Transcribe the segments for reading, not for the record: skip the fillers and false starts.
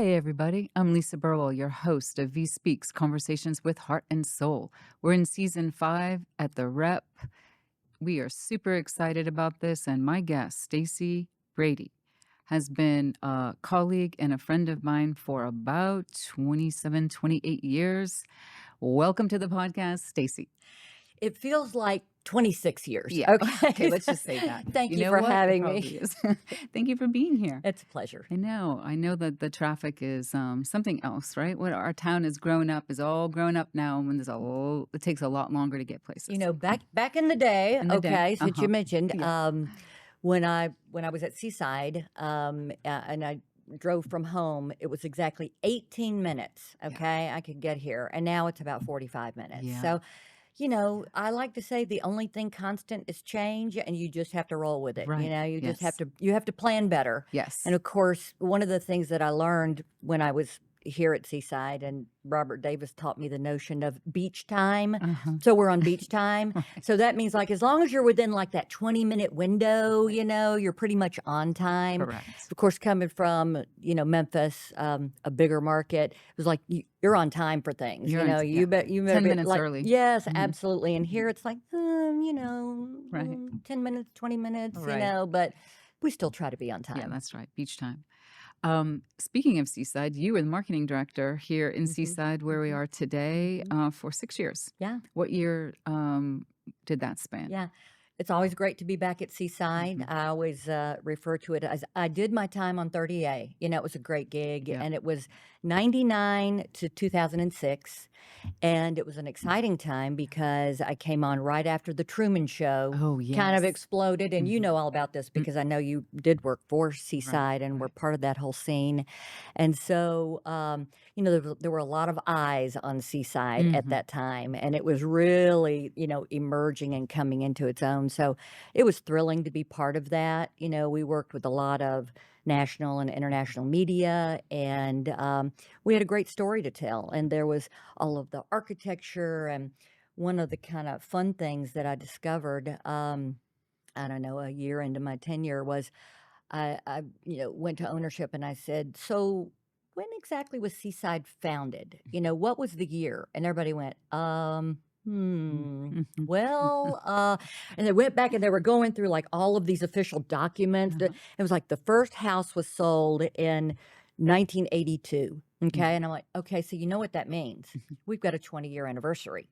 Hey, everybody. I'm Lisa Burwell, your host of VIE Speaks, Conversations with Heart and Soul. We're in season 5 at the Rep. We are super excited about this, and my guest, Stacey Brady, has been a colleague and a friend of mine for about 27, 28 years. Welcome to the podcast, Stacey. It feels like 26 years. Yeah. Okay. Let's just say that. Thank you know for what? It having probably me. is. Thank you for being here. It's a pleasure. I know that the traffic is something else, right? What our town is all grown up now, and it takes a lot longer to get places. You know, back in the day, In the day, okay, since uh-huh. you mentioned, Yeah. when I was at Seaside, and I drove from home, it was exactly 18 minutes, okay, I could get here, and now it's about 45 minutes. Yeah. So, you know, I like to say the only thing constant is change, and you just have to roll with it. Right. You know, you just Yes. have to plan better. Yes. And of course, one of the things that I learned when I was here at Seaside, and Robert Davis taught me the notion of beach time. Uh-huh. So we're on beach time. Right. So that means, like, as long as you're within like that 20-minute window, you know, you're pretty much on time. Correct. Of course, coming from, you know, Memphis, a bigger market, it was like you're on time for things. You're you on know, t- you yeah. bet you 10 better be, minutes like, early. Yes, Mhm. absolutely. And here it's like, you know, Right. 10 minutes, 20 minutes, Right. you know, but we still try to be on time. Yeah, that's right. Beach time. Speaking of Seaside, you were the marketing director here in Mhm. Seaside, where we Mhm. are today, Mhm. for 6 years. Yeah. What year did that span? Yeah. It's always great to be back at Seaside. Mhm. I always refer to it as I did my time on 30A. You know, it was a great gig, Yeah. and it was 99 to 2006. And it was an exciting time because I came on right after the Truman Show Oh, kind of yes. exploded. And you Mhm. know all about this Mm. because I know you did work for Right. Seaside and were Right. part of that whole scene. And so, you know, there were a lot of eyes on Seaside at Mhm. that time. And it was really, you know, emerging and coming into its own. So it was thrilling to be part of that. You know, we worked with a lot of national and international media, and we had a great story to tell. And there was all of the architecture, and one of the kind of fun things that I discovered, I don't know, a year into my tenure was I you know, went to ownership and I said, so when exactly was Seaside founded? You know, what was the year? And everybody went, Mhm. well, and they went back and they were going through like all of these official documents. Uh-huh. It was like the first house was sold in 1982. Okay. Mhm. And I'm like, okay, so you know what that means? Mhm. We've got a 20-year anniversary.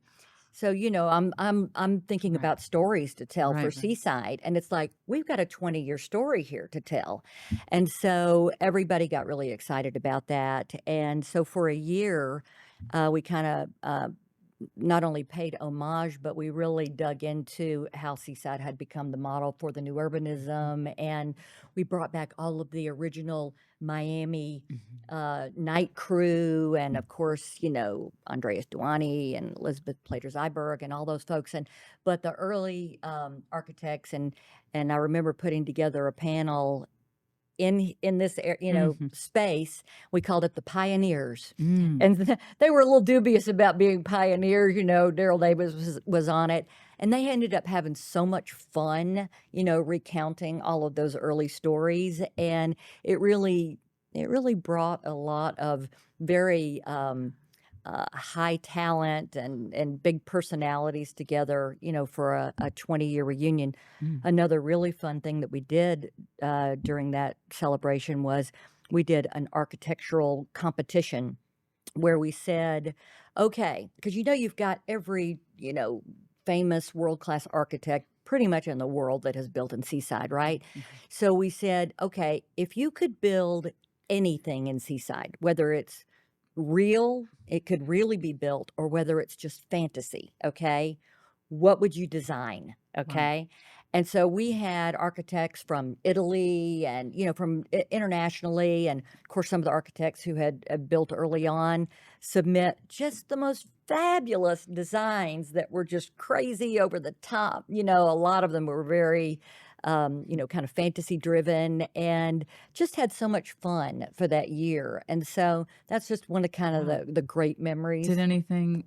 So, you know, I'm thinking Right. about stories to tell for Right. Seaside, and it's like we've got a 20-year story here to tell. And so everybody got really excited about that. And so for a year, we kind of not only paid homage, but we really dug into how Seaside had become the model for the new urbanism. And we brought back all of the original Miami Mhm. night crew. And of course, you know, Andreas Duani and Elizabeth Plater-Zyberg and all those folks. But the early architects, and I remember putting together a panel in this you know, Mhm. space. We called it the pioneers, Mm. and they were a little dubious about being pioneers. You know, Daryl Davis was on it, and they ended up having so much fun, you know, recounting all of those early stories. And it really brought a lot of very high talent and big personalities together, you know, for a 20-year reunion. Mm. Another really fun thing that we did during that celebration was we did an architectural competition where we said, okay, because you know you've got every, you know, famous world-class architect pretty much in the world that has built in Seaside, right? Mhm. So we said, okay, if you could build anything in Seaside, whether it's real, it could really be built, or whether it's just fantasy, okay? What would you design? Wow. Okay. And so we had architects from Italy and, you know, from internationally. And of course, some of the architects who had built early on submit just the most fabulous designs that were just crazy over the top. You know, a lot of them were very, you know, kind of fantasy driven, and just had so much fun for that year. And so that's just one of kind of Wow. the great memories. Did anything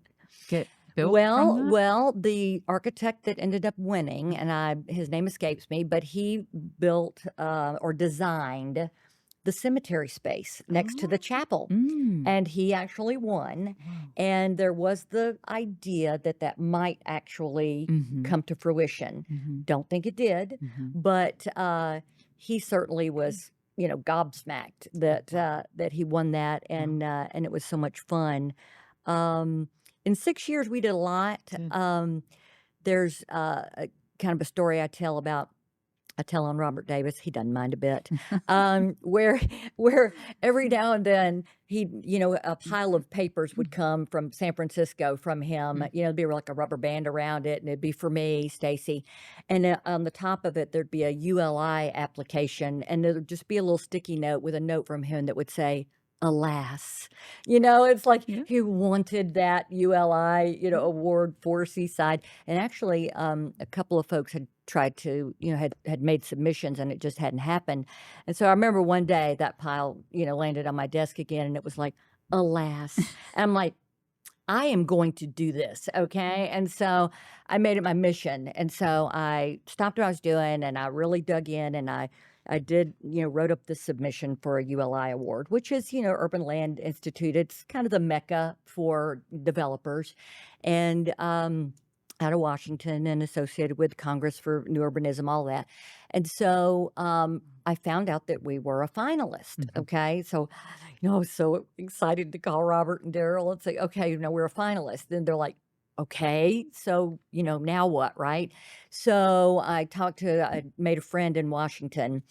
get built from that? Well, the architect that ended up winning, and his name escapes me, but he built or designed the cemetery space next to the chapel. Mm. And he actually won. Wow. And there was the idea that that might actually come to fruition. Don't think it did, but he certainly was, gobsmacked that he won that, and it was so much fun. In 6 years, we did a lot. There's a kind of a story I tell on Robert Davis. He doesn't mind a bit. Where every now and then he, a pile of papers would come from San Francisco from him. It'd be like a rubber band around it, and it'd be for me, Stacey. And on the top of it, there'd be a ULI application, and there'd just be a little sticky note with a note from him that would say, "Alas." It's like he wanted that ULI, award for Seaside. And actually, a couple of folks had tried to, had made submissions, and it just hadn't happened. And so I remember one day that pile, landed on my desk again, and it was like, "Alas." And I'm like, I am going to do this, okay? And so I made it my mission. And so I stopped what I was doing, and I really dug in, and I did, wrote up the submission for a ULI award, which is, Urban Land Institute. It's kind of the mecca for developers, and out of Washington, and associated with Congress for New Urbanism, all that. And so I found out that we were a finalist. Okay. So, I was so excited to call Robert and Daryl and say, okay, we're a finalist. Then they're like, okay, so, now what, right? So I made a friend in Washington,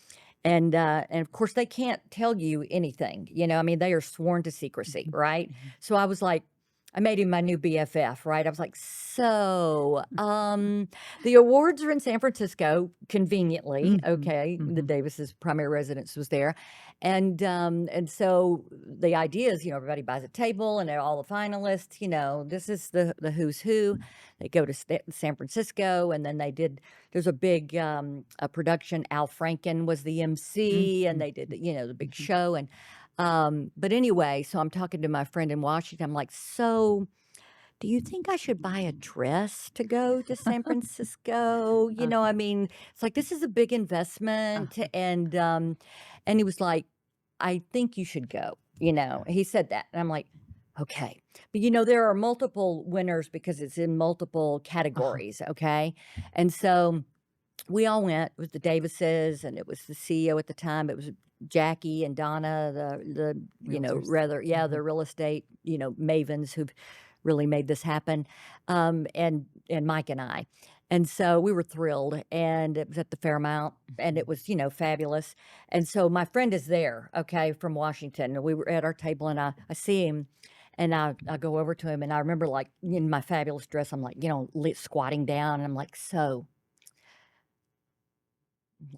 and of course they can't tell you anything, they are sworn to secrecy, right? So I was like, I made him my new BFF, right? I was like, so the awards are in San Francisco, conveniently, okay? The Davis's primary residence was there. And so the idea is, everybody buys a table, and they're all the finalists, this is the who's who. They go to San Francisco, and then there's a big a production. Al Franken was the MC, and they did, the big show. And but anyway, so I'm talking to my friend in Washington. I'm like, so do you think I should buy a dress to go to San Francisco? It's like, this is a big investment. And he was like, I think you should go. He said that. And I'm like, okay. But there are multiple winners because it's in multiple categories. Okay. And so we all went with the Davises, and it was the CEO at the time. It was Jackie and Donna, the Realtors. the real estate, mavens who've really made this happen, and Mike and I. And so we were thrilled, and it was at the Fairmount, and it was, fabulous. And so my friend is there, okay, from Washington, and we were at our table, and I see him, and I go over to him, and I remember, like, in my fabulous dress, I'm like, squatting down, and I'm like, so,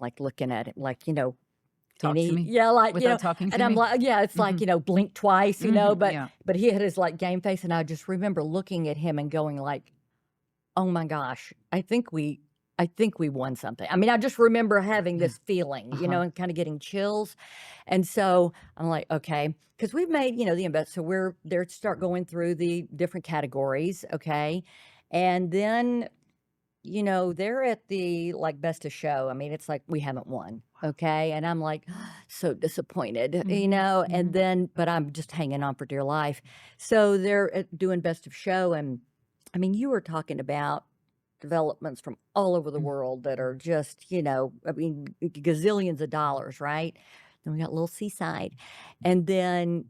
like, looking at it, like, Talk to me. yeah, like, Without talking to and I'm me. like, yeah, it's like, blink twice, but Yeah. but he had his, like, game face, and I just remember looking at him and going, like, oh my gosh, I think we won something. I just remember having this feeling, and kind of getting chills. And so I'm like, okay, because we've made, the invest. So we're there to start going through the different categories, okay, and then, they're at the, like, best of show. It's like we haven't won, okay, and I'm like, so disappointed, and then, but I'm just hanging on for dear life. So they're doing best of show, and you were talking about developments from all over the world that are just, gazillions of dollars, right? Then we got little Seaside, and then,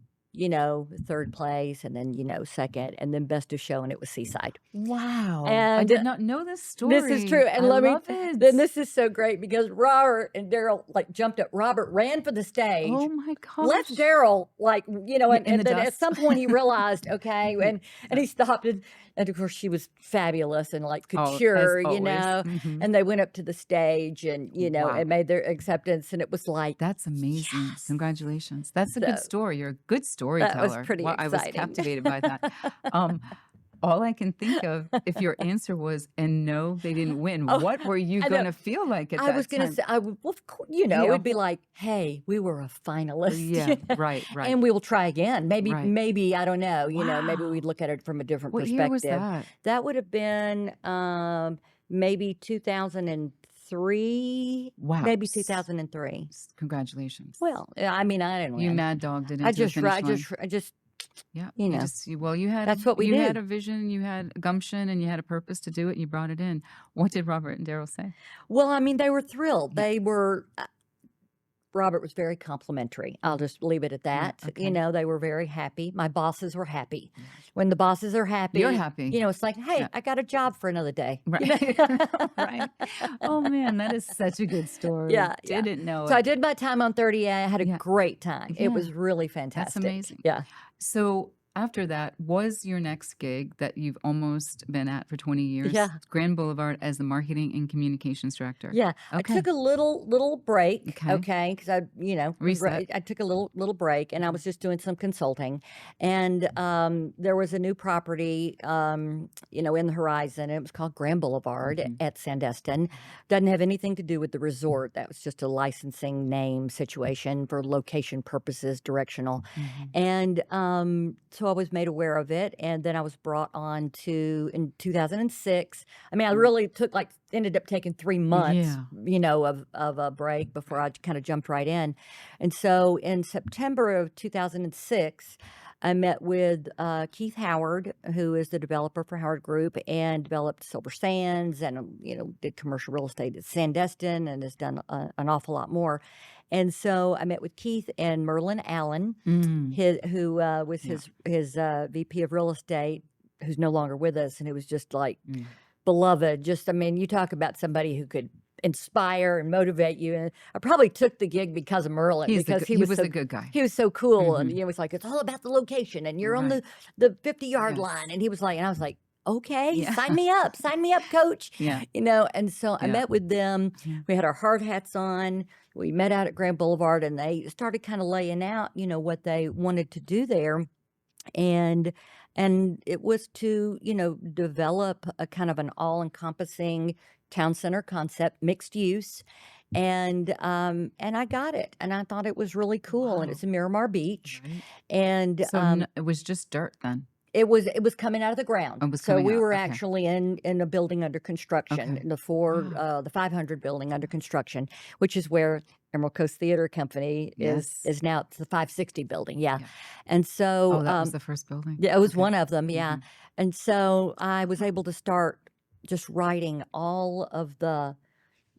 third place, and then, second, and then best of show, and it was Seaside. Wow. I And did not know this story. this is true. And I let me, love it. then this is so great because Robert and Daryl, like, jumped up. Robert ran for the stage. Oh my gosh. Left Daryl, like, and the then at dust. some point he realized, okay, and he stopped, and of course she was fabulous and, like, Oh, as couture, always. and they went up to the stage, and Wow. and made their acceptance, and it was like, That's amazing. yes. Congratulations. That's a good So story. You're a good storyteller. that was pretty Wow, I was exciting. captivated by that. All I can think of, if your answer was, and no, they didn't win, Oh, what were you I know. going to feel like at I that was going to time? say, well, of course, Yeah. it'd be like, hey, we were a finalist. Yeah, right. And we will try again. Maybe, Right. maybe, I don't know, maybe Wow. we'd look at it from a different What year perspective. was that? That would have been maybe 2003 2003, Wow. maybe 2003. Congratulations. Well, I mean, I didn't You win. mad dogged it into I the just, finish I line. just, Yeah. you know, You had that's what we you had do. a vision, you had gumption, and you had a purpose to do it, and you brought it in. What did Robert and Daryl say? Well, I mean, they were thrilled. Yeah. They were. Robert was very complimentary. I'll just leave it at that. Yeah, okay. You know, they were very happy. My bosses were happy. When the bosses are happy, You're happy. You know, it's like, hey, Yeah. I got a job for another day. Right. You know? Right. Oh man, that is such a good story. Yeah. Didn't know So it. I did my time on 30A. I had a Yeah. great time. Yeah. It was really fantastic. That's amazing. Yeah. So after that, was your next gig that you've almost been at for 20 years? Yeah. Grand Boulevard as the marketing and communications director. Yeah. Okay. I took a little break. Okay. Okay. Because I, you know, Reset. I took a little break, and I was just doing some consulting. And there was a new property, you know, in the horizon. It was called Grand Boulevard at Sandestin. Doesn't have anything to do with the resort. That was just a licensing name situation for location purposes, directional. And so I was made aware of it, and then I was brought on to in 2006. I mean, I really took ended up taking 3 months, Yeah. you know, of a break before I kind of jumped right in. And so in September of 2006, I met with Keith Howard, who is the developer for Howard Group and developed Silver Sands and, you know, did commercial real estate at Sandestin and has done an awful lot more. And so I met with Keith and Merlin Allen, who was his VP of real estate, who's no longer with us, and it was just like beloved. Just, I mean, you talk about somebody who could inspire and motivate you. And I probably took the gig because of Merlin, because he was a good guy. He was so cool, and it was like, it's all about the location, and you're on the 50-yard line. And he was like, and I was like, okay, sign me up, coach. Yeah. You know, and so I met with them. We had our hard hats on. We met out at Grand Boulevard, and they started kind of laying out, you know, what they wanted to do there. And it was to, you know, develop a kind of an all-encompassing town center concept, mixed use. And I got it, and I thought it was really cool. Wow. And it's in Miramar Beach. Right. And So it was just dirt then. it was coming out of the ground. It was So coming we out, were okay. actually in a building under construction, Okay. in the 500 building under construction, which is where Emerald Coast Theater Company Yes. is now. It's the 560 building. Yeah. And so Oh, that was the first building. yeah, it was Okay. one of them. Yeah. And so I was able to start just writing all of the,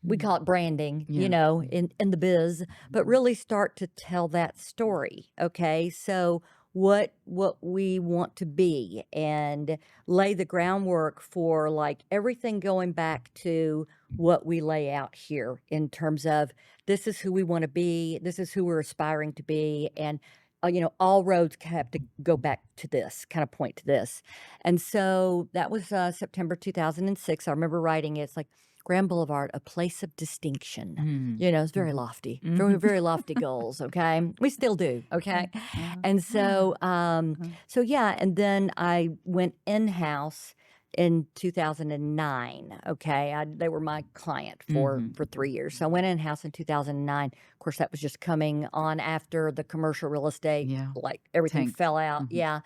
we call it branding, Yeah. you know, in the biz, but really start to tell that story. Okay. So what we want to be, and lay the groundwork for like everything going back to what we lay out here in terms of this is who we want to be, this is who we're aspiring to be, and you know, all roads have to go back to this, kind of point to this. And so that was September 2006. I remember writing it. It's like, Grand Boulevard, a place of distinction. You know, it's very lofty, very, very lofty goals. Okay. We still do. Okay. And so, yeah. And then I went in-house in 2009. Okay. They were my client for 3 years. So I went in-house in 2009. Of course, that was just coming on after the commercial real estate, like everything Tanked. fell out. Yeah.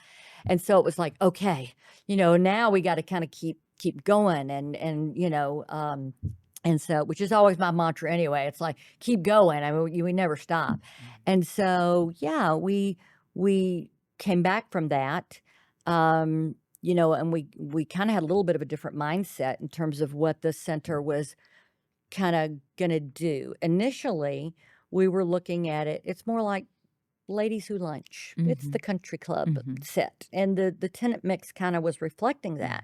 And so it was like, okay, you know, now we got to kind of keep going, and you know, and so, which is always my mantra anyway. It's like, keep going. I mean, we never stop. And so, yeah, we came back from that, you know, and we kind of had a little bit of a different mindset in terms of what the center was kind of going to do. Initially, we were looking at it. It's more like ladies who lunch. It's the country club set, and the tenant mix kind of was reflecting that.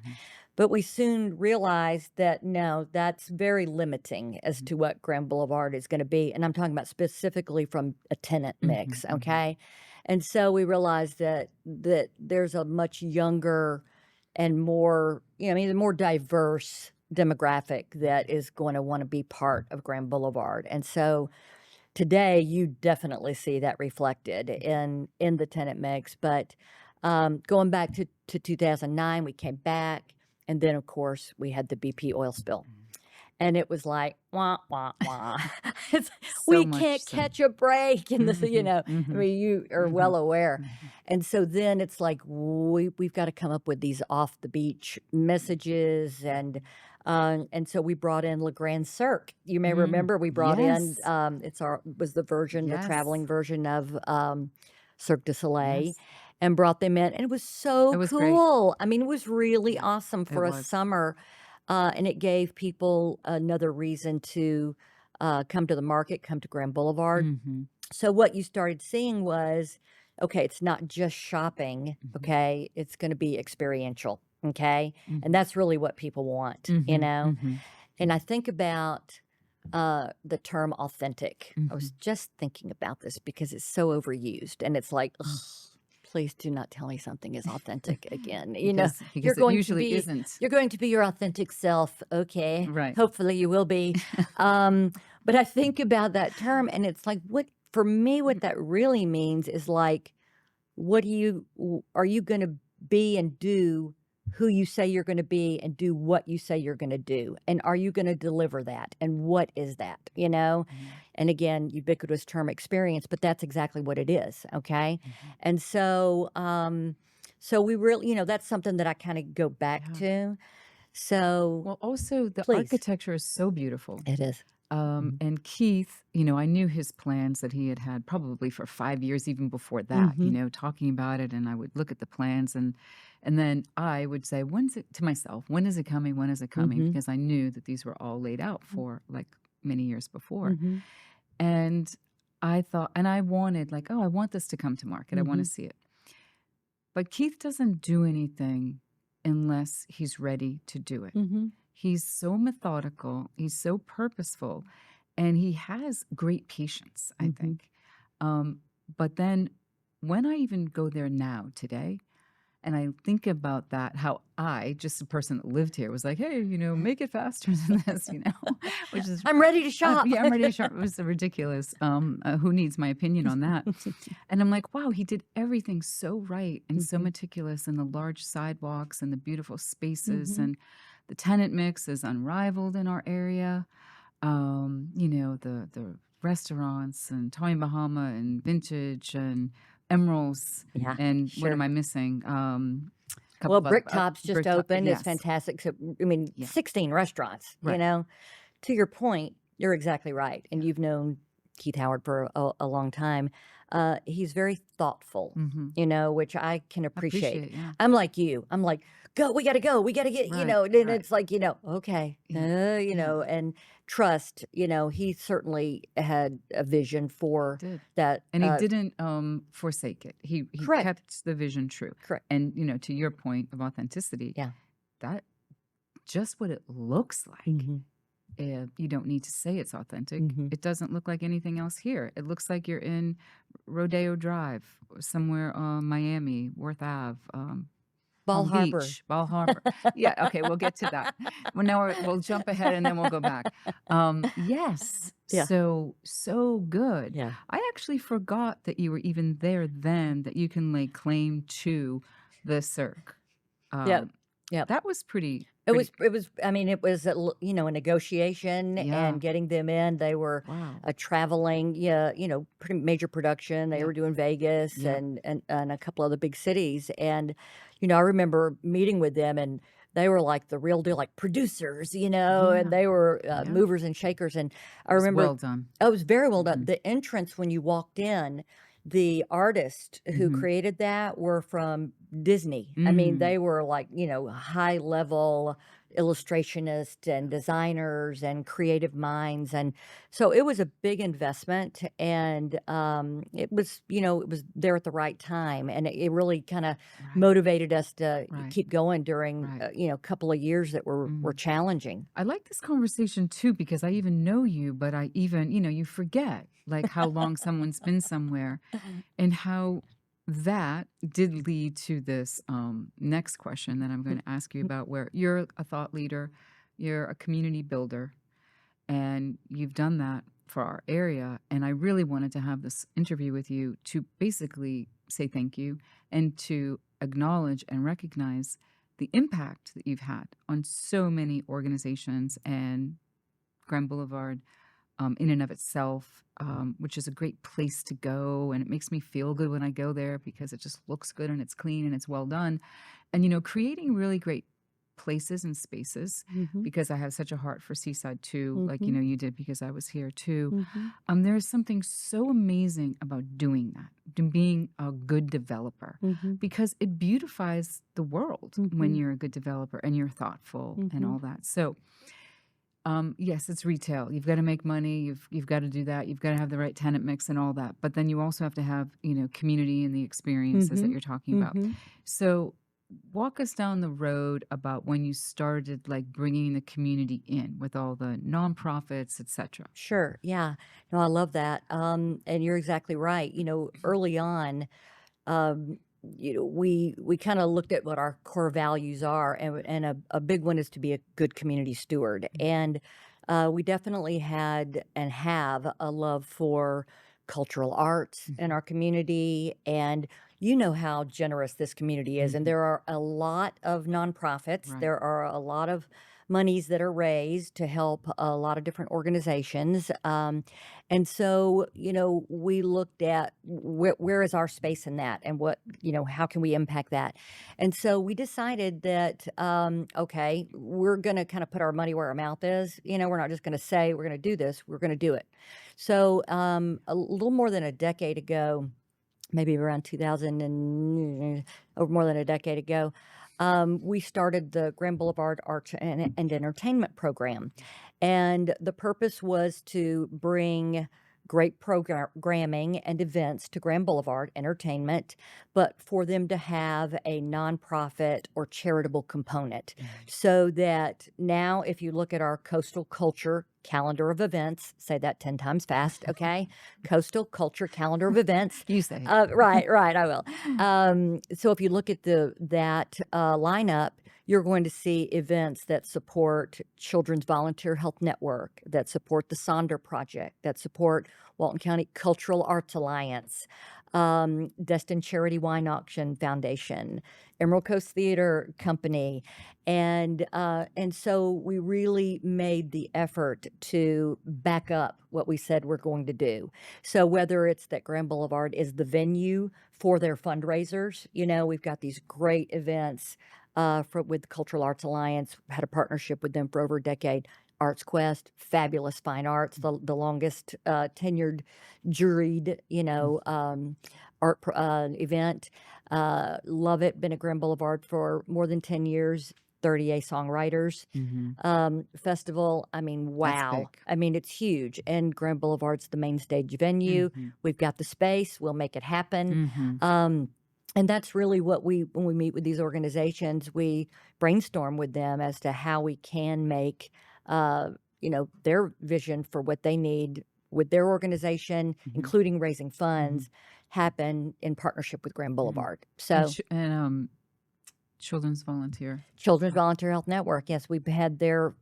But we soon realized that no, that's very limiting as to what Grand Boulevard is going to be. And I'm talking about specifically from a tenant mix, okay? And so we realized that there's a much younger and more, you know, I mean, a more diverse demographic that is going to want to be part of Grand Boulevard. And so today you definitely see that reflected in the tenant mix. But going back to 2009, we came back. And then, of course, we had the BP oil spill. And it was like, "Wah, wah, wah." It's So we much can't so. catch a break in this, Mhm, I mhm, mean, you are mhm, well aware. mhm. And so then it's like we've gotta come up with these off the beach messages, and so we brought in Le Grand Cirque. You may remember we brought in, Yes. it's our was the Yes. traveling version of, Cirque du Soleil, Yes. and brought them in, and it was so It was great. cool. I mean, it was really Yeah, awesome it for a was. summer, and it gave people another reason to, come to the market, come to Grand Boulevard. Mhm, So what you started seeing was, okay, it's not just shopping, mhm, okay? It's gonna be experiential, okay? And mhm, that's really what people want, you mhm, know? mhm, And I think about, the term authentic. I was mhm. just thinking about this because it's so overused, and it's like, "Ugh, please do not tell me something is authentic again." You're Because it going to usually be isn't. you're going to be your authentic self, okay? Right. Hopefully you will be. But I think about that term, and it's like, what for me, what that really means is like, are you gonna be and do who you say you're gonna be and do what you say you're gonna do? And are you gonna deliver that? And what is that, you know? Mhm, And again, ubiquitous term experience, but that's exactly what it is, okay? mhm. And so, so we really, that's something that I kind of go back Yeah. to. So Well, also, the please. architecture is so beautiful. It is. Mhm. And Keith, I knew his plans that he had had probably for 5 years, even before that, Mhm. talking about it, and I would look at the plans, and then I would say, "When's it," to myself, "When is it coming? When is it coming?" Mhm. Because I knew that these were all laid out for, like, many years before. Mhm. And I thought, and I wanted, like, "Oh, I want this to come to market. I wanna Mhm. see it." But Keith doesn't do anything unless he's ready to do it. Mhm. He's so methodical, he's so purposeful, and he has great patience, I Mhm. think. Um, but then when I even go there now today, and I think about that, how I, just a person that lived here, was like, "Hey, make it faster than this," which is, I'm ready to shop. yeah, I'm ready to shop. It was ridiculous. Who needs my opinion on that? And I'm like, wow, he did everything so right and so Mhm. meticulous, and the large sidewalks and the beautiful spaces, Mhm. and the tenant mix is unrivaled in our area. The restaurants and Tommy Bahama and Vintage and Emeralds, Yeah, and what am sure. I missing? A couple Well, of other Bricktop's just Bricktop. opened, it's Yes, fantastic, so, I mean, yeah, 16 restaurants, right. To your point, you're exactly right, and Yeah. you've known Keith Howard for a long time. He's very thoughtful, Mm-hmm. which I can I appreciate. appreciate. Yeah. I'm like you. I'm like, go, we gotta get, Right. then Right. it's like, okay, Yeah. Yeah. and trust, he certainly had a vision for Did. that. And he didn't, forsake it. He Correct, kept the vision true. correct. And, to your point of authenticity, Yeah. that just what it looks like. Mhm. You don't need to say it's authentic. Mhm. It doesn't look like anything else here. It looks like you're in Rodeo Drive, or somewhere, Miami, Worth Ave, Ball Palm Harbor. Beach, Bal Harbor. Yeah, okay, we'll get to that. Well, now we'll jump ahead and then we'll go back. Yes, Yeah. so good. Yeah. I actually forgot that you were even there then, that you can lay claim to the Cirque. Yep. Um, Yep. that was pretty It pretty. was it was I mean, it was a negotiation Yeah. and getting them in. They were Wow. a traveling, yeah, pretty major production. They Yeah. were doing Vegas Yeah. and a couple other big cities. And, I remember meeting with them, and they were like the real deal, like producers, and Yeah. they were Yeah. movers and shakers. And I It was remember well done. it was very well done. Mhm. The entrance when you walked in, the artists who Mhm. created that were from Disney. I mean, Mm. they were like, high level illustrationists and designers and creative minds. And so it was a big investment, and it was there at the right time. And it really kind of Right. motivated us to Right. keep going during, Right. a couple of years that were Mhm. challenging. I like this conversation too, because I even know you, but I even, you forget, like, how long someone's been somewhere, and how that did lead to this, next question that I'm going to ask you about, where you're a thought leader, you're a community builder, and you've done that for our area. And I really wanted to have this interview with you to basically say thank you, and to acknowledge and recognize the impact that you've had on so many organizations and Grand Boulevard in and of itself, which is a great place to go. And it makes me feel good when I go there because it just looks good and it's clean and it's well done. And, creating really great places and spaces, Mhm. because I have such a heart for Seaside too, like, Mhm. you did, because I was here too. Mhm. There is something so amazing about doing that, being a good developer, Mhm. because it beautifies the world when Mhm. you're a good developer and you're thoughtful and Mhm. all that. So, yes, it's retail. You've got to make money. You've got to do that. You've got to have the right tenant mix and all that. But then you also have to have, community and the experiences that Mhm. you're talking about. Mhm. So, walk us down the road about when you started like bringing the community in with all the nonprofits, etc. Sure. Yeah. No, I love that. And you're exactly right. Early on, um, we kind of looked at what our core values are, and a big one is to be a good community steward. And we definitely had and have a love for cultural arts in Mhm. our community. And you know how generous this community is. And Mhm. there are a lot of nonprofits, Right. there are a lot of monies that are raised to help a lot of different organizations. And so, we looked at where is our space in that, and how can we impact that? And so we decided that, okay, we're going to kind of put our money where our mouth is. We're not just going to say we're going to do this, we're going to do it. So a little more than a decade ago, maybe around 2000 or more than a decade ago, we started the Grand Boulevard Arts and Entertainment Program. And the purpose was to bring great programming and events to Grand Boulevard Entertainment, but for them to have a nonprofit or charitable component. Mhm. So that now, if you look at our coastal culture calendar of events, say that 10 times fast, okay? Coastal culture calendar of events. You say Right, I will. So if you look at that lineup, you're going to see events that support Children's Volunteer Health Network, that support the Sonder Project, that support Walton County Cultural Arts Alliance, Destin Charity Wine Auction Foundation, Emerald Coast Theater Company, and so we really made the effort to back up what we said we're going to do. So whether it's that Grand Boulevard is the venue for their fundraisers, we've got these great events with Cultural Arts Alliance, had a partnership with them for over a decade. Arts Quest, fabulous fine arts, the longest tenured juried, event. Love it. Been at Grand Boulevard for more than 10 years. 30A Songwriters Mhm. Festival. I mean, That's wow. big. I mean, it's huge. And Grand Boulevard's the main stage venue. Mhm. We've got the space. We'll make it happen. Mhm. And that's really what when we meet with these organizations, we brainstorm with them as to how we can make, their vision for what they need with their organization, Mhm. including raising Mhm. funds, happen in partnership with Grand Mhm. Boulevard. And So Children's Volunteer. Children's Volunteer Health Network, yes, we've had their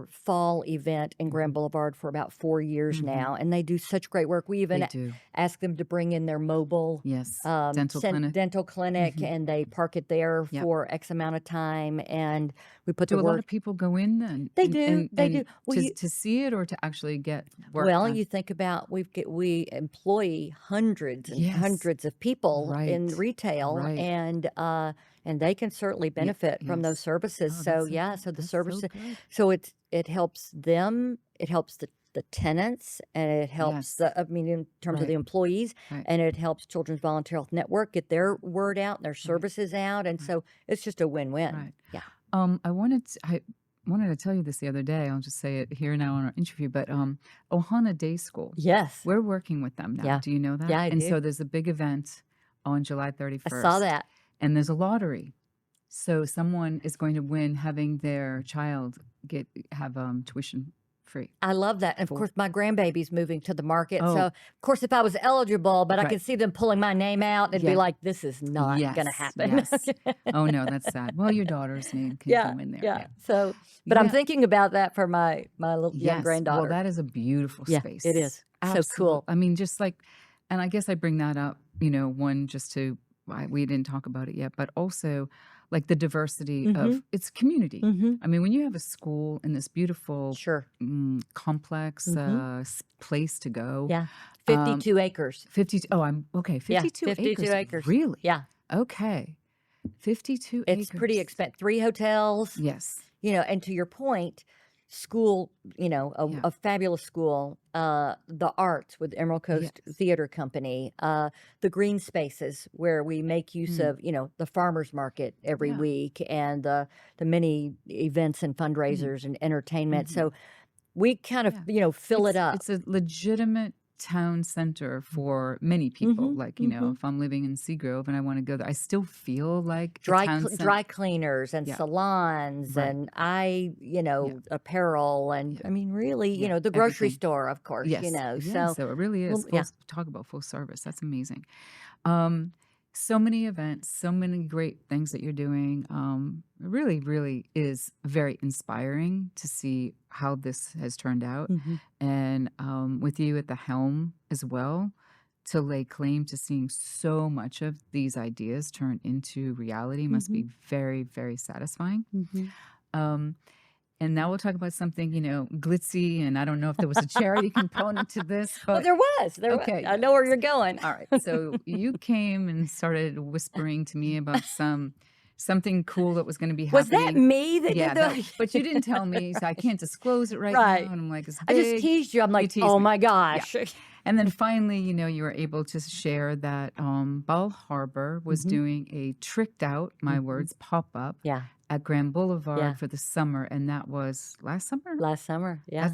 fall event in Grand Mhm. Boulevard for about 4 years Mhm. now, and they do such great work. We They even do. ask them to bring in their mobile Yes. Dental clinic. dental clinic, Mhm. and they park it there Yep. for X amount of time, and we put the Do a lot work. of people go in then They do, they do. and to see it or to actually get work Well, done? you think about we employ hundreds and Yes. hundreds of people in Right. retail, Right. and they can certainly benefit from those Yes. services. Oh, So that's so yeah, good. so the That's so services, good. so it helps them, it helps the tenants, and it helps Yes. in terms of the Right. employees, Right. and it helps Children's Volunteer Health Network get their word out and their Right. services out, and Right. so it's just a win-win. Right. Yeah. I wanted to tell you this the other day. I'll just say it here now in our interview, but Ohana Day School, Yes. we're working with them now. Yeah. Do you know that? Yeah, I And do. so there's a big event on July I saw 31st, that. and there's a lottery. So someone is going to win having their child have tuition free. I love that. And of For course, my grandbaby's moving to the market. So, Oh, of course, if I was eligible, but I right. could see them pulling my name out, it'd be Yeah. like, this is not going to Yes. happen. Yes. Oh no, that's sad. Well, your daughter's name can Yeah. go in there. Yeah. Yeah. So, but I'm Yeah. thinking about that for my little young Yes. Well, granddaughter. that is a beautiful Yeah, space. it is. So Absolutely. cool. I mean, just like, and I guess I bring that up, one, just to we didn't talk about it yet, but also like the diversity Mhm. of its community. Mhm. I mean, when you have a school in this beautiful Sure. complex Mhm. place to go, Yeah. um, 52 acres. 50, oh, I'm okay, Yeah, 52 52 acres, acres. really? Yeah. Okay, 52 It's pretty acres. expensive. 3 hotels, Yes. and to your point, school, Yeah. a fabulous school, the arts with Emerald Coast Yes. Theater Company, the green spaces where we make use Mm, of, the farmers market every yeah. week and the many events and Mm, fundraisers and entertainment. mhm. So we kind of, Yeah. fill it It's up. a legitimate town center for many people. Mhm. Like, Mhm. if I'm living in Seagrove and I want to go there, I still feel like a Dry town cl center. dry cleaners and Yeah. salons Right. and Yeah. apparel and, Yeah. I mean, really, Yeah. the grocery Everything. store, of course, Yes. Yeah. so So it really is well, yeah. talk about full service. That's amazing. Um, so many events, so many great things that you're doing. It really, really is very inspiring to see how this has turned out. Mhm. And with you at the helm as well, to lay claim to seeing so much of these ideas turn into reality must be Mhm. very, very satisfying. Mhm. Um, and now we'll talk about something, glitzy. And I don't know if there was a charity component to this, Oh, but there was. okay, I yeah. know where you're going. All right. So you came and started whispering to me about something cool that was going to be Was that happening. me that Yeah, did that. the But you didn't tell me, so I can't disclose it right now. Right. And I'm like, it's I just big. teased you. I'm You like, teased "Oh me. my Yeah. gosh." And then finally, you were able to share that Ball Harbor was Mhm. doing a tricked out, my Mhm. words, pop up Yeah. at Grand Yeah. Boulevard for the summer. And that was last summer? Last summer. Yeah.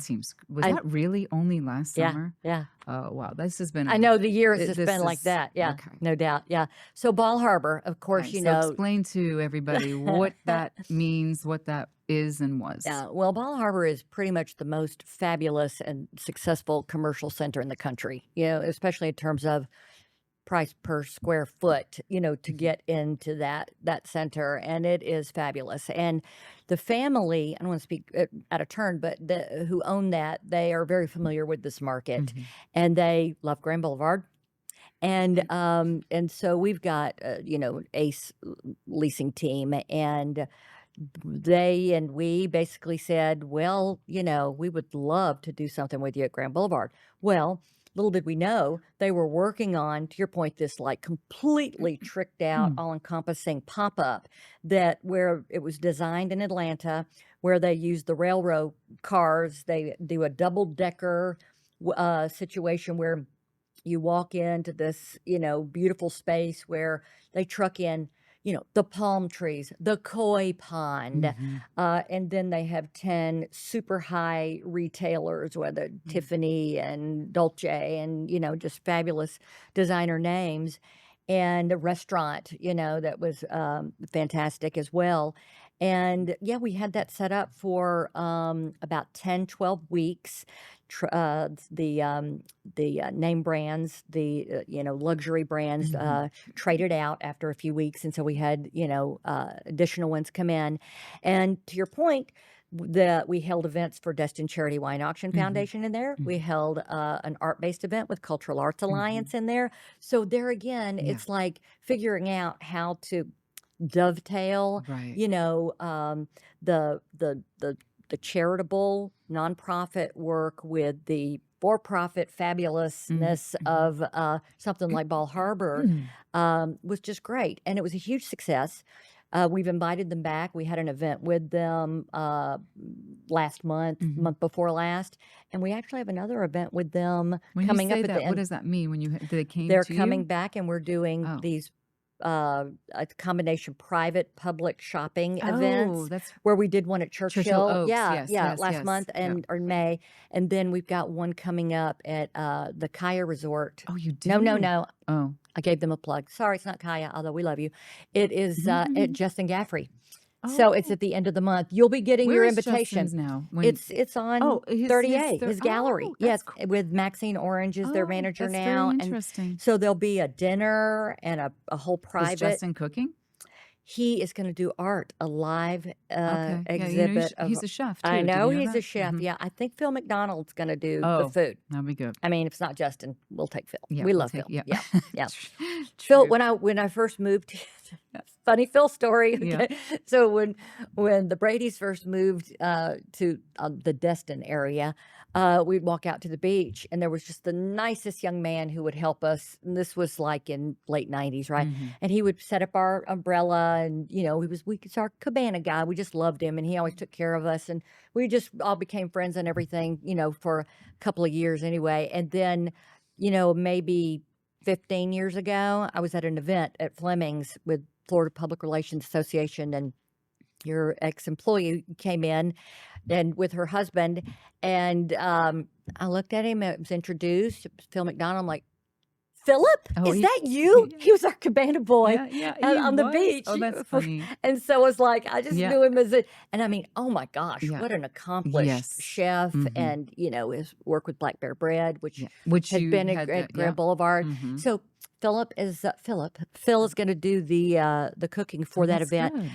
Was I that really only last Yeah. summer? Yeah. Oh, wow. This has been I know the year has just this been like is that. Yeah. okay. No doubt. Yeah. So Ball Harbor, of course, Okay, so explain to everybody what that means, what that is and was. Yeah, well, Ball Harbor is pretty much the most fabulous and successful commercial center in the country, especially in terms of price per square foot, to Mhm. get into that center, and it is fabulous. And the family, I don't want to speak out of turn, but who own that, they are very familiar with this market, Mhm. and they love Grand Boulevard. Okay. And so we've got ace leasing team, and they and we basically said, well, we would love to do something with you at Grand Boulevard. Well, little did we know they were working on, to your point, this like completely tricked out, Mm. all encompassing pop up that where it was designed in Atlanta, where they use the railroad cars. They do a double decker situation where you walk into this, beautiful space where they truck in, the palm trees, the koi pond, Mhm. and then they have 10 super high retailers, whether Mm. Tiffany and Dolce and, just fabulous designer names, and a restaurant, that was fantastic as well. And yeah, we had that set up for about 10, 12 weeks. The name brands, the luxury brands, Mhm. traded out after a few weeks, and so we had additional ones come in. And to your point, we held events for Destin Charity Wine Auction Mhm. Foundation in there. We Mhm. held an art-based event with Cultural Arts Mhm. Alliance in there. So there again, Yeah. it's like figuring out how to dovetail, Right. the the the the charitable nonprofit work with the for-profit Mhm. fabulousness Mhm. of something like Ball Harbor was just great, and it was a huge success. We've invited them back. We had an event with them last month, Mhm. month before last, and we actually have another event with them When you coming say up at the that, what end. does that mean? When they came They're to coming you? back, and we're doing Oh. these a combination private public shopping Oh, events that's where we did one at Churchill Churchill. Oaks. Yeah, Yes, yeah, yes, last yes. month Yeah. and or May, and then we've got one coming up at the Kaya Resort. Oh, you No, no, do? no. Oh. I gave them a plug. Sorry, it's not Kaya, although we love you. It is at Justin Gaffrey. So it's Oh. at the end of the month. You'll be getting Where your is invitation. Justin's now? It's on Oh, his 30A, third. his gallery. Oh, that's Yes, cool. with Maxine Orange is their Oh, manager that's very now. And interesting. so there'll be a dinner and a whole Is private. Justin cooking? he is going to do art, a live Okay. Yeah, exhibit of. he's a chef I too. Did know you know he's a that? chef. Mhm. Yeah, I think Phil McDonald's going to do the Oh, food. that'll be good. I mean, if it's not Justin, we'll take Phil. Yeah, We we'll love take Phil. yeah. Yeah, yeah. Phil, True. when I first moved, funny Phil story. Yeah. Okay, so when the Bradys first moved to the Destin area, we'd walk out to the beach, and there was just the nicest young man who would help us. And this was like in late '90s, right? Mhm. And he would set up our umbrella, and he's our cabana guy. We just loved him, and he always took care of us, and we just all became friends and everything, for a couple of years anyway. And then, maybe 15 years ago, I was at an event at Fleming's with Florida Public Relations Association, and your ex-employee came in and with her husband, and I looked at him. It was introduced. It was Phil McDonald. I'm like, Philip, Oh, is that you? yeah. He was our cabana boy Yeah, on the was. beach. Oh, that's funny. And so I was like, I just Yeah. knew him as and I mean, oh my gosh, Yeah. what an accomplished Yes. chef. Mhm. And, his work with Black Bear Bread, which Yeah. Which had you been had at Grand Boulevard. Mhm. So Phil is going to do the cooking for Oh, that that's event. good.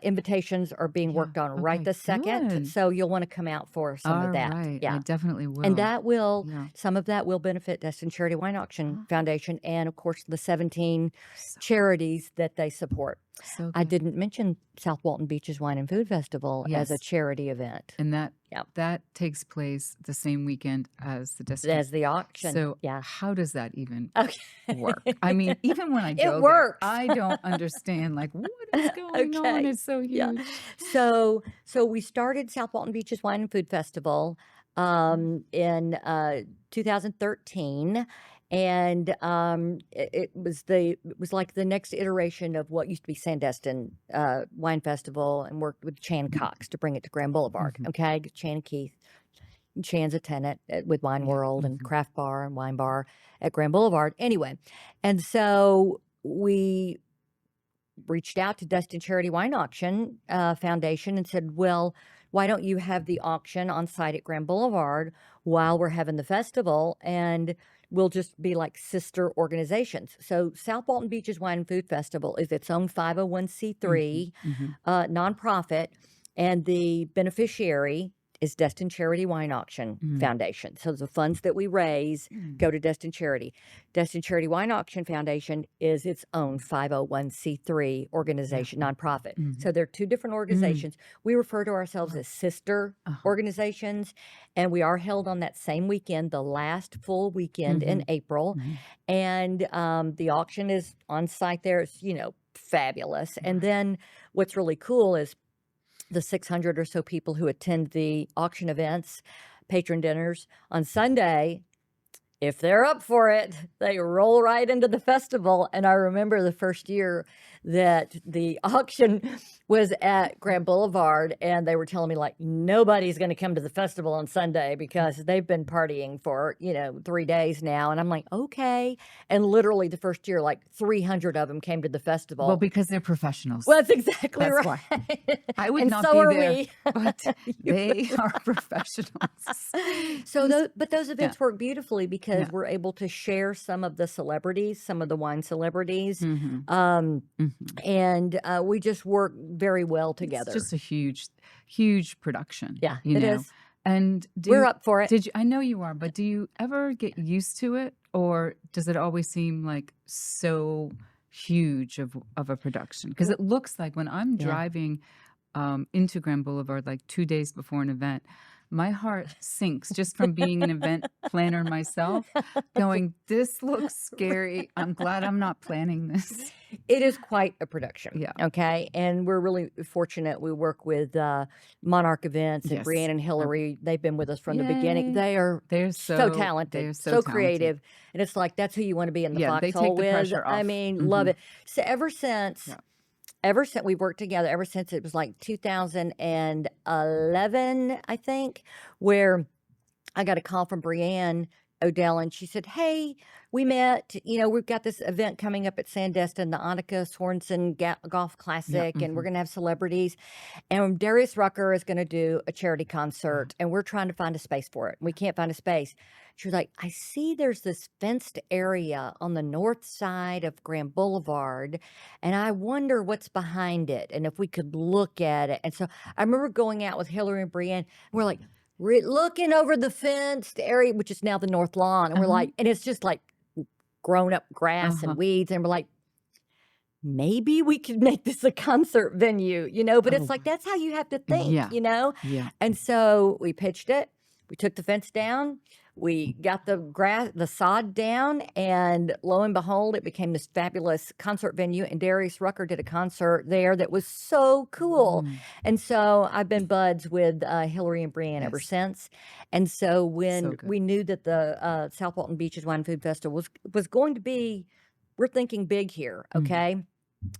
Invitations are being Yeah, worked on right okay, this second. good. So you'll want to come out for some All of that. right. Yeah. I definitely will. And that will, Yeah. some of that will benefit Destin Charity Wine Auction Oh. Foundation, and of course the 17 So, charities that they support. so I good. didn't mention South Walton Beach's Wine and Food Festival as a Yes. charity event And that Yeah. that takes place the same weekend as the destination. as the auction. So yeah. how does that even Okay. work? I mean, even when I It go there, works. I don't understand like what is going on. Okay. It's so huge. Yeah. So we started South Walton Beach's Wine and Food Festival in 2013, and it was like the next iteration of what used to be Sandestin Wine Festival, and worked with Chan Cox to bring it to Grand Boulevard. Mhm. Okay, Chan and Keith. Chan's a tenant with Wine Yeah. World and Mhm. Craft Bar and Wine Bar at Grand Boulevard. Anyway, and so we reached out to Destin Charity Wine Auction Foundation and said, well, why don't you have the auction on site at Grand Boulevard while we're having the festival, and we'll just be like sister organizations. So South Walton Beach's Wine and Food Festival is its own 501c3 Mhm. nonprofit, and the beneficiary is Destin Charity Wine Auction Mm. Foundation. So the funds that we raise Mm. go to Destin Charity. Destin Charity Wine Auction Foundation is its own 501c3 organization, nonprofit. Mhm. So they're two different organizations. We refer to ourselves as sister Uh-huh. organizations, and we are held on that same weekend, the last full weekend in April. Mhm. And the auction is on site there. It's, fabulous. And then what's really cool is the 600 or so people who attend the auction events, patron dinners on Sunday, if they're up for it, they roll right into the festival. And I remember the first year that the auction was at Grand Boulevard, and they were telling me, like, nobody's going to come to the festival on Sunday because they've been partying for, 3 days now. And I'm like, okay. And literally the first year, like 300 of them came to the festival. Well, because they're professionals. Well, that's exactly That's right. why. I would And not so be are there, we. but they are professionals. So those events work beautifully because Yeah. we're able to share some of the celebrities, some of the wine celebrities, Mhm. Mhm. and we just work very well together. It's just a huge production. Yeah, you it know. is. And We're up for it. Did you? I know you are, but do you ever get used to it, or does it always seem like so huge of a production? Because it looks like when I'm Yeah. driving into Grand Boulevard, like 2 days before an event, my heart sinks just from being an event planner myself, going, this looks scary. I'm glad I'm not planning this. It is quite a production. Yeah. Okay. And we're really fortunate. We work with Monarch Events and Yes. Brianne and Hillary. They've been with us from the beginning. Yay. They're so talented, They're so talented. creative. And it's like, that's who you want to be in the Yeah, they foxhole take the with. pressure I off. mean, love Mhm. it. So ever since we've worked together, ever since it was like 2011, I think, where I got a call from Brianne Odell, and she said, "Hey, we met. We've got this event coming up at Sandestin, the Annika Sorensen Golf Yeah. Classic, and we're going to have celebrities. And Darius Rucker is going to do a charity concert, and we're trying to find a space for it. We can't find a space." She was like, "I see there's this fenced area on the north side of Grand Boulevard, and I wonder what's behind it and if we could look at it." And so I remember going out with Hillary and Brienne, and we're like, looking over the fenced area, which is now the North Lawn, and we're like, and it's just like grown up grass and weeds, and we're like, maybe we could make this a concert venue, but it's like, that's how you have to think, Yeah. And so we pitched it. We took the fence down. We got the sod down, and lo and behold, it became this fabulous concert venue. And Darius Rucker did a concert there that was so cool. And so I've been buds with Hillary and Brienne ever since. And so when we knew that the South Walton Beaches Wine and Food Festival was going to be, we're thinking big here, okay?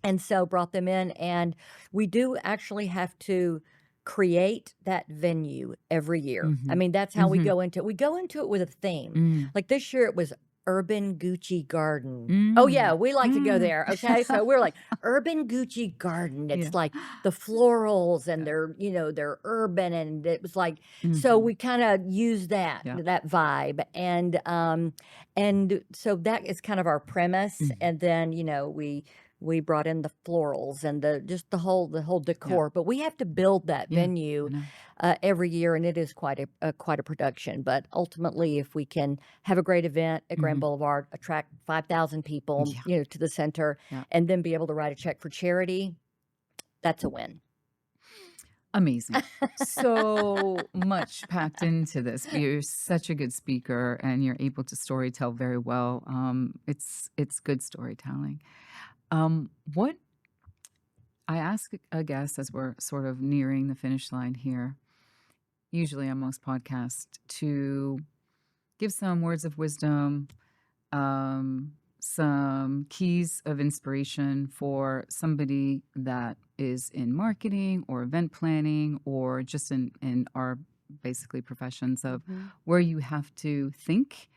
And so brought them in, and we do actually have to create that venue every year. I mean, that's how we go into it. We go into it with a theme. Like this year it was Urban Gucci Garden. Oh yeah, we like to go there. Okay. So we're like Urban Gucci Garden. It's like the florals, and they're urban, and it was like, so we kind of use that vibe. And so that is kind of our premise. And then, we brought in the florals and the whole decor, but we have to build that venue every year, and it is quite a production. But ultimately, if we can have a great event at Grand Boulevard, attract 5,000 people, to the center, and then be able to write a check for charity, that's a win. Amazing. So much packed into this. You're such a good speaker, and you're able to storytell very well. It's good storytelling. What I ask a guest as we're sort of nearing the finish line here, usually on most podcasts, to give some words of wisdom, some keys of inspiration for somebody that is in marketing or event planning, or just in our basically professions of where you have to think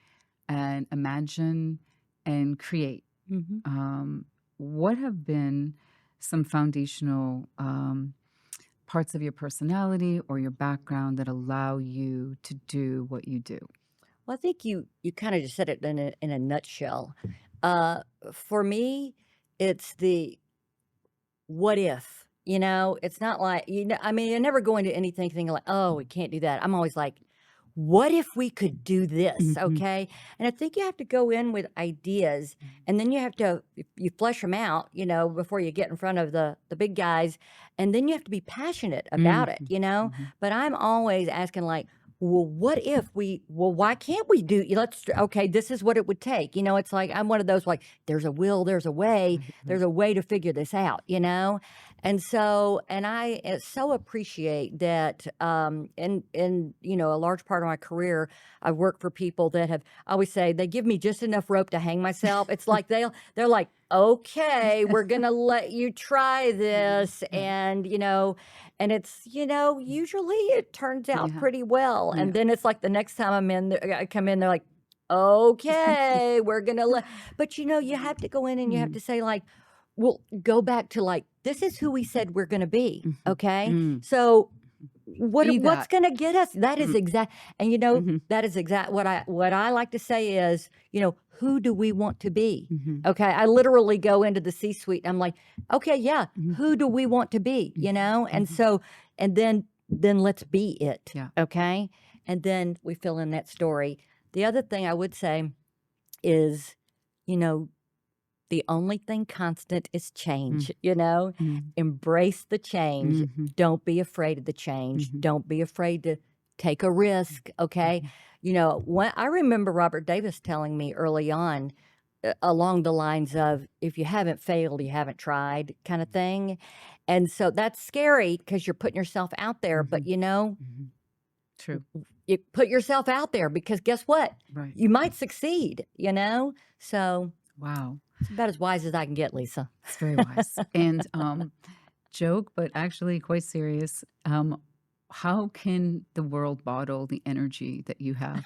and imagine and create. What have been some foundational parts of your personality or your background that allow you to do what you do? Well, I think you kind of just said it in a nutshell. For me, it's the what if. It's not like, I mean, I never go into anything thinking like, oh, we can't do that. I'm always like, what if we could do this? Okay. And I think you have to go in with ideas, and then you have to, you flesh them out, before you get in front of the big guys. And then you have to be passionate about it, But I'm always asking like, well, what if why can't we do, okay, this is what it would take. It's like, I'm one of those, like, there's a will, there's a way, there's a way to figure this out, And so, and I so appreciate that, in a large part of my career, I've worked for people that have, I always say, they give me just enough rope to hang myself. It's like, they're like, okay, we're going to let you try this. And, and it's, usually it turns out pretty well. And then it's like the next time I come in, they're like, okay, we're going to but you have to go in and you have to say like, well, go back to like, this is who we said we're going to be. Okay. So what's going to get us? That is exact. And that is exact. What I like to say is, who do we want to be? Okay. I literally go into the C-suite. I'm like, okay, yeah. Who do we want to be? And so, and then let's be it. Yeah. Okay. And then we fill in that story. The other thing I would say is, the only thing constant is change, Embrace the change. Don't be afraid of the change. Don't be afraid to take a risk, okay? When I remember Robert Davis telling me early on, along the lines of, if you haven't failed, you haven't tried, kind of thing. And so that's scary because you're putting yourself out there, but True. You put yourself out there because guess what? Right. You might succeed, So Wow. it's about as wise as I can get, Lisa. It's very wise. And joke, but actually quite serious. how can the world bottle the energy that you have?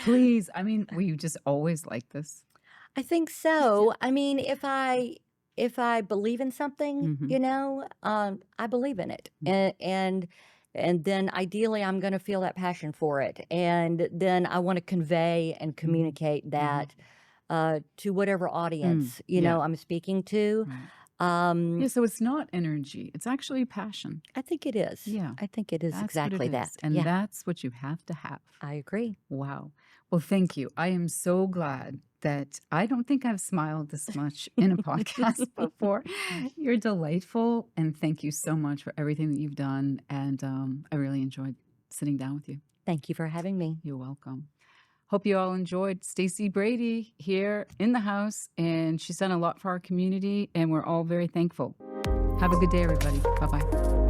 Please. I mean, were you just always like this? I think so. I mean, if I believe in something, Hmm. I believe in it, and then ideally I'm going to feel that passion for it, and then I want to convey and communicate that to whatever audience Yeah. I'm speaking to. Right. Um, Yeah. So it's not energy, it's actually passion. I think it is. Yeah. I think it is That's what it exactly that. is. And Yeah, that's what you have to have. I agree. Wow. Well, thank you. I am so glad that I don't think I've smiled this much in a podcast before. You're delightful. And thank you so much for everything that you've done. And I really enjoyed sitting down with you. Thank you for having me. You're welcome. Hope you all enjoyed Stacey Brady here in the house. And she's done a lot for our community. And we're all very thankful. Have a good day, everybody. Bye bye.